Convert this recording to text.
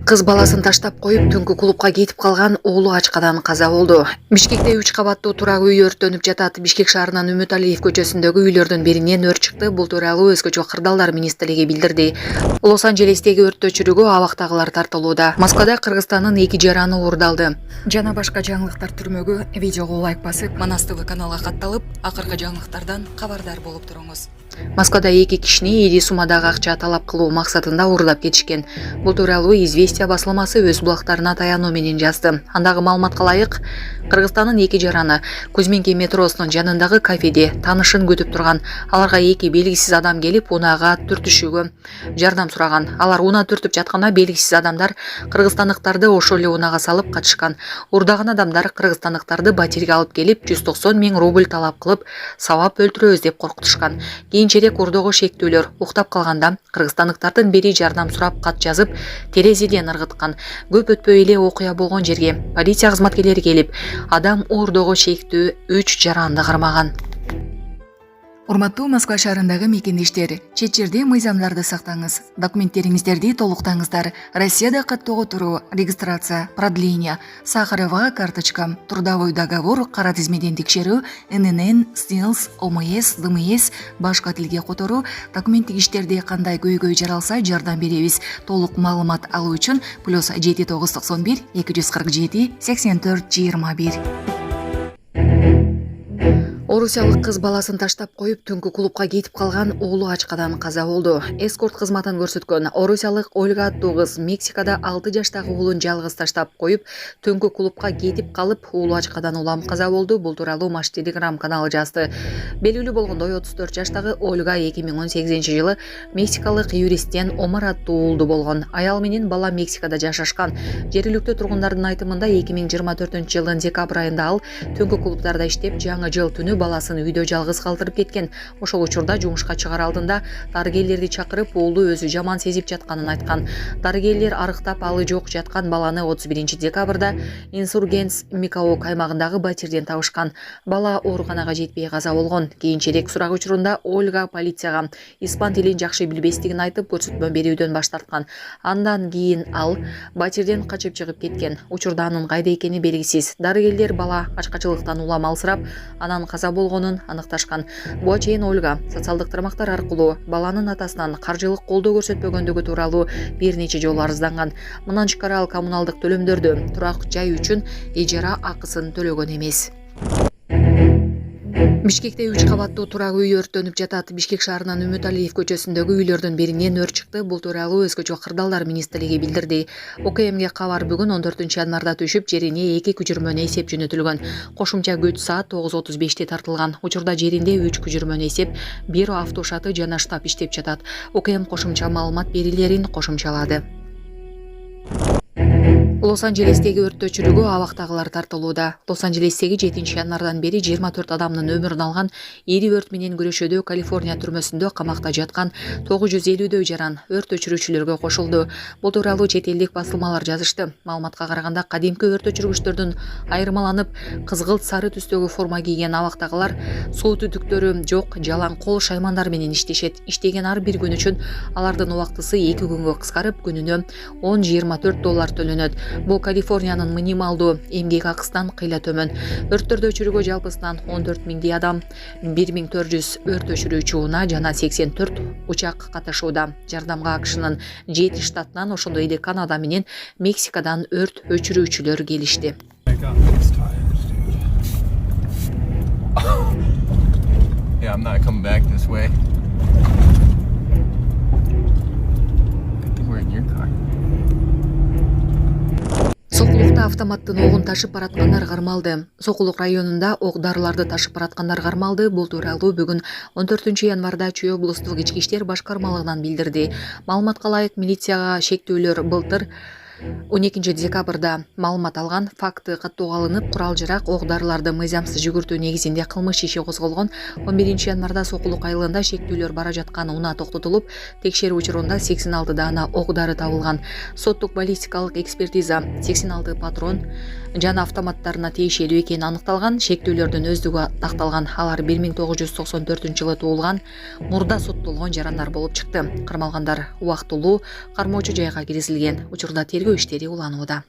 Кыз баласын таштап коюп түнкү клубка кетип калган уулу ачкадан каза болду. Бишкекте 3 кабаттуу турак үй өрттөнүп жатат. Бишкек шаарынын Үмүталиев көчөсүндөгү үйлөрдүн биринен өрт чыкты. Бул тууралуу өзгөчө кырдаалдар министрлиги билдирди. Лос-Анджелестеги өрттө чүрүгү абактагылар тартылууда. Москвада Кыргызстандын 2 жараны уурдалды. Жана башка жаңылыктар түрмөгү видеого лайк басып, Манас ТВ каналга катталып, акыркы жаңылыктардан кабардар болуп туруңуз. Москвада 2 кишини ири суммадагы акча талап кылуу максатында уурдап кетишкен. Бул тууралуу Известия басылмасы өз булактарына таянуу менен жазды. Андагы маалыматка ылайык, Кыргызстандын 2 жараны Кузьминки метросунун жанындагы кафеде таанышын күтүп турган. Аларга 2 белгисиз адам келип, унаага түртүшүүгө жардам сураган. Алар унаа түртүп жатканда белгисиз адамдар кыргызстандыктарды ошол эле унаага салып катышкан. Уурдаган адамдар кыргызстандыктарды батирге алып келип, 190 000 рубль талап кылып, сабап өлтүрөбүз деп коркутушкан. Кийинчерээк уурдоого шектүүлөр уктап калганда кыргызстандыктардын бири жардам сурап кат жазып, терезеден ыргыткан. Көп өтпөй эле окуя болгон жерге полиция кызматкерлери келип, адам уурдоого шектүү 3 жаранды кармаган. Урматтуу Москва шаарындагы мекендештер, чет жерде мыйзамдарды сактаңыз, документтериңиздерди толуктаңыздар. Россияда каттоого туруу, регистрация, продление, Сахарова карточка, трудовой договор, кара тизмеден текшерүү, ННН, СНИЛС, ОМС, ДМС, башка тилге которуу, документтик иштерде кандай көйгөй жаралса жардам беребиз. Толук маалымат алуу үчүн +7 991 247 84 21. Орусиялык кыз баласын таштап коюп түнкү клубка кетип калган уулу ачкадан каза болду. Эскорт кызматын көрсөткөн орусиялык Ольга аттуу кыз Мексикада 6 жаштагы уулун жалгыз таштап коюп, түнкү клубка кетип калып, уулу ачкадан улам каза болду. Бул тууралуу Маш Телеграм каналы жазды. Белгилүү болгондой, 34 жаштагы Ольга 2018-жылы мексикалык юристтен Омар аттуу уулду болгон. Аял менен бала Мексикада жашашкан. Жергиликтүү тургундардын айтымында 2024-жылдын декабрь айында ал түнкү клубдарда иштеп, жаңы жыл түнү баласын үйдө жалгыз калтырып кеткен. Ошол учурда жумушка чыгаар алдында дарыгерлерди чакырып, уулу өзү жаман сезип жатканын айткан. Дарыгерлер арыктап алы жок жаткан баланы 31 декабрда Инсургенс Микаок аймагындагы батирден табышкан. Бала ооруканага жетпей каза болгон. Кийинчерээк сурак учурунда Ольга полицияга испан тилин жакшы билбестигин айтып, көрсөтмө берүүдөн баш тарткан. Андан кийин ал батирден качып чыгып кеткен. Учурда анын кайда экени белгисиз. Дарыгерлер бала ачкачылыктан улам алсырап, анан каза болгонун аныкташкан. Буга чейин Ольга социалдык тармактар аркылуу баланын атасынан каржылык колдоо көрсөтпөгөндүгү тууралуу бир нече жолу арызданган. Мындан тышкары ал коммуналдык төлөмдөрдү, турак жай үчүн ижара акысын төлөгөн эмес. Бишкекте 3 кабаттуу турак үй өрттөнүп жатат. Бишкек шаарынын Үмүталиев көчөсүндөгү үйлөрдүн биринен өрт чыкты. Бул тууралуу өзгөчө кырдаалдар министрлиги билдирди. ОКМге кабар бүгүн 14 январда түшүп, жерине 2 күчүрмөнү эсеп жөнөтүлгөн. Кошумча күч саат 9:35 тартылган. Учурда жеринде 3 күчүрмөнү эсеп, 1 автошаты жана штаб иштеп жатат. ОКМ кошумча маалымат берилерин кошумчалады. Лос-Анджелестеги өрттө чүрүгү абактагылар тартылууда. Лос-Анджелестеги 7 январдан бери 24 адамдын өмүрүн алган ири өрт менен күрөшүүдө Калифорния түрмөсүндө камакта жаткан 950дөй жаран өрт өчүрүүчүлөргө кошулду. Бул тууралуу чет элдик басылмалар жазышты. Маалыматка караганда, кадимки өрт өчүргүчтөрдүн айырмаланып, кызгылт сары түстөгү форма кийген абактагылар суу түтүктөрү жок, жалаң кол шаймандар менен иштешет. Иштеген ар бир күн үчүн алардын убактысы 2 күнгө кыскарып, күнүнө $10-24 төлөнөт. Бул Калифорниянын минималдуу эмгек акысынан кыйла төмөн. Өрттөрдө өчүрүүгө жалпысынан 14 000 адам, 1400 өрт өчүрүүчү унаа жана 84 учак катышууда. Жардамга АКШнын 7 штатынан, ошондой эле Канада менен Мексикадан өрт өчүрүүчүлөр келишти. Yeah, I'm not coming back this way. We're in your car. Сокулукта автоматтын огун ташып бараткандар кармалды. Сокулук районунда ок дарыларды ташып бараткандар кармалды. Бул тууралуу бүгүн 14 январда Чүй облустук ички иштер башкармалыгынан билдирди. Маалыматка ылайык, милицияга шектүүлөр былтыр 12 декабрда маалымат алган, факты каттоого алынып, курал-жарак, ок-дарыларды мыйзамсыз жүгүртүү негизинде кылмыш иши козголгон. 11 январда Сокулук айылында шектүүлөр бара жаткан унаа токтотулуп, текшерүү учурунда 86 даана ок-дары табылган. Соттук баллистикалык экспертиза 86 патрон жана автоматтарына тиешелүү экени аныкталган. Шектүүлөрдүн өздүгү такталган. Алар 1994-жылы туулган, мурда соттолгон жарандар болуп чыкты. Кармалгандар убактылуу кармоочу жайга киргизилген. Учурда тергөө иштери уланууда.